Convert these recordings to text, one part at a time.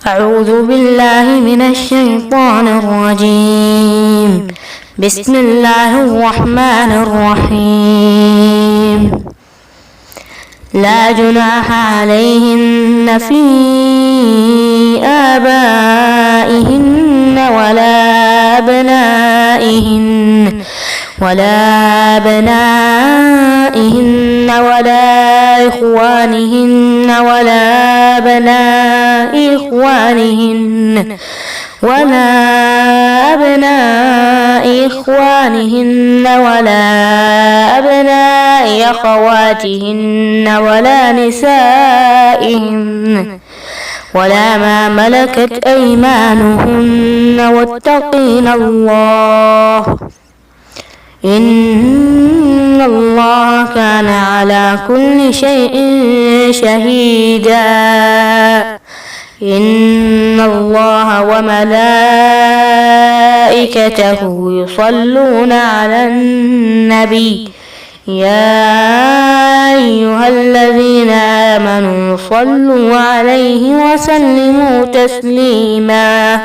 أعوذ بالله من الشيطان الرجيم. بسم الله الرحمن الرحيم. لا جناح عليهن في آبائهن ولا أبنائهن ولا إخوانهن ولا أبناء إخوانهن ولا أبناء أخواتهن ولا نسائهن ولا ما ملكت أيمانهن واتقين الله إن الله كان على كل شيء شهيدا. إن الله وملائكته يصلون على النبي يا أيها الذين آمنوا صلوا عليه وسلموا تسليما.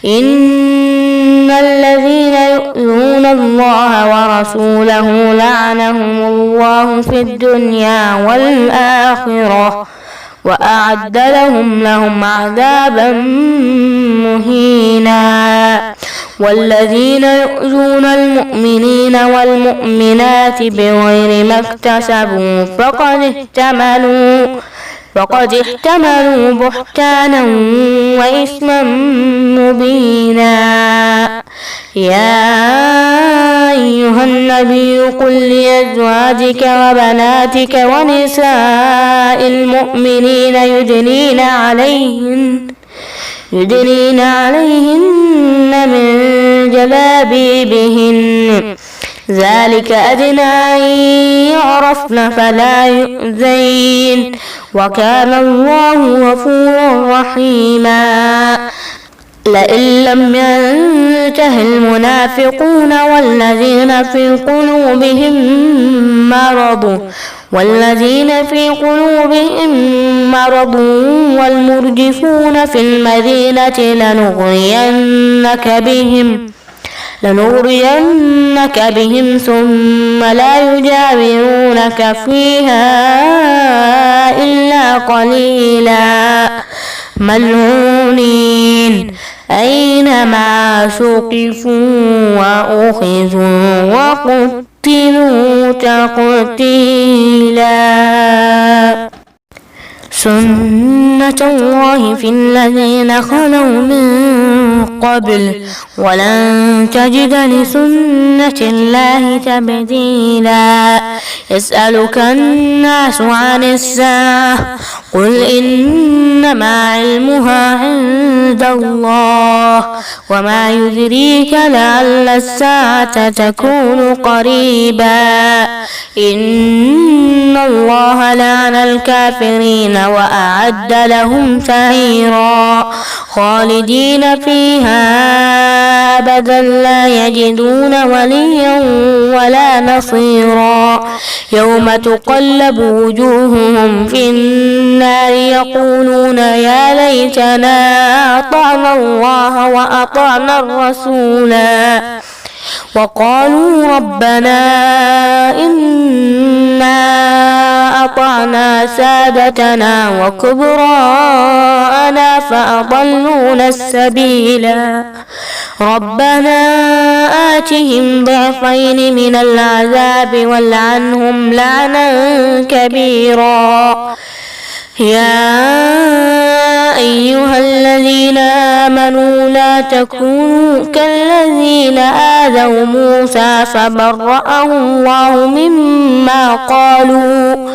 إن الذين يؤذون الله ورسوله لعنهم الله في الدنيا والآخرة وأعد لهم عذابا مهينا. والذين يؤذون المؤمنين والمؤمنات بغير ما اكتسبوا فقد احتملوا بهتانا وإثما مبينا. يا أيها النبي قل لأزواجك وبناتك ونساء المؤمنين يدنين عليهن من جلابيبهن ذلك أدنى أن يعرفن فلا يؤذين وكان الله غفورا رحيما. لئن لم ينته المنافقون والذين في قلوبهم مرض والمرجفون في المدينة لنغرينك بهم ثم لا يجاورونك فيها إلا قليلا ملعونين أينما ثقفوا وأخذوا وقتلوا تقتيلا. سنة الله في الذين خلوا من قبل ولن تجد لسنة الله تبديلا. يسألك الناس عن الساعة قل إنما علمها عند الله وما يدريك لعل الساعة تكون قريبا. إن الله لعن الكافرين وأعد لهم سعيرا خالدين فيها أبدا لا يجدون وليا ولا نصيرا. يوم تقلب وجوههم في النار يقولون يا ليتنا أطعنا الله وأطعنا الرسولا وقالوا ربنا إنا أطعنا سادتنا وكبراءنا فأضلونا السبيلا. ربنا آتهم ضعفين من العذاب والعنهم لعنا كبيرا. يا أيها الذين آمنوا لا تكونوا كالذين آذوا موسى فبرأه الله مما قالوا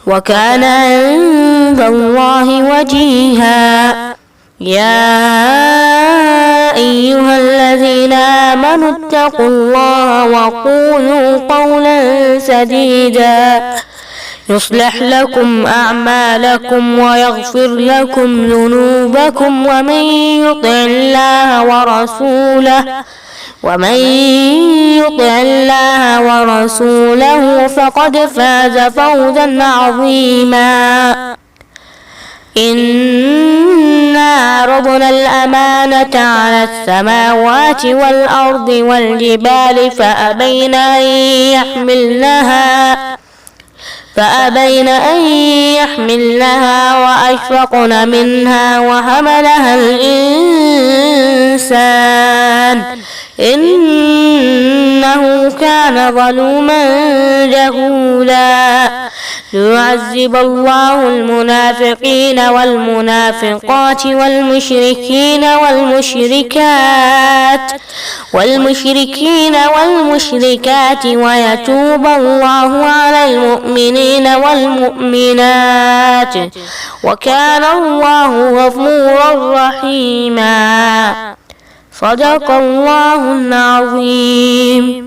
وكان عند الله وجيها. يا أيها الذين آمنوا اتقوا الله وقولوا قولا سديدا يصلح لكم أعمالكم ويغفر لكم ذنوبكم ومن يطع الله ورسوله فقد فاز فوزا عظيما. إنا عرضنا الأمانة على السماوات والأرض والجبال فأبين أن يحملنها وأشفقن منها وحملها الإنسان إنه كان ظلوما جهولا ليعذب الله المنافقين والمنافقات والمشركات ويتوب الله على المؤمنين والمؤمنات وكان الله غفورا رحيما. صدق الله العظيم.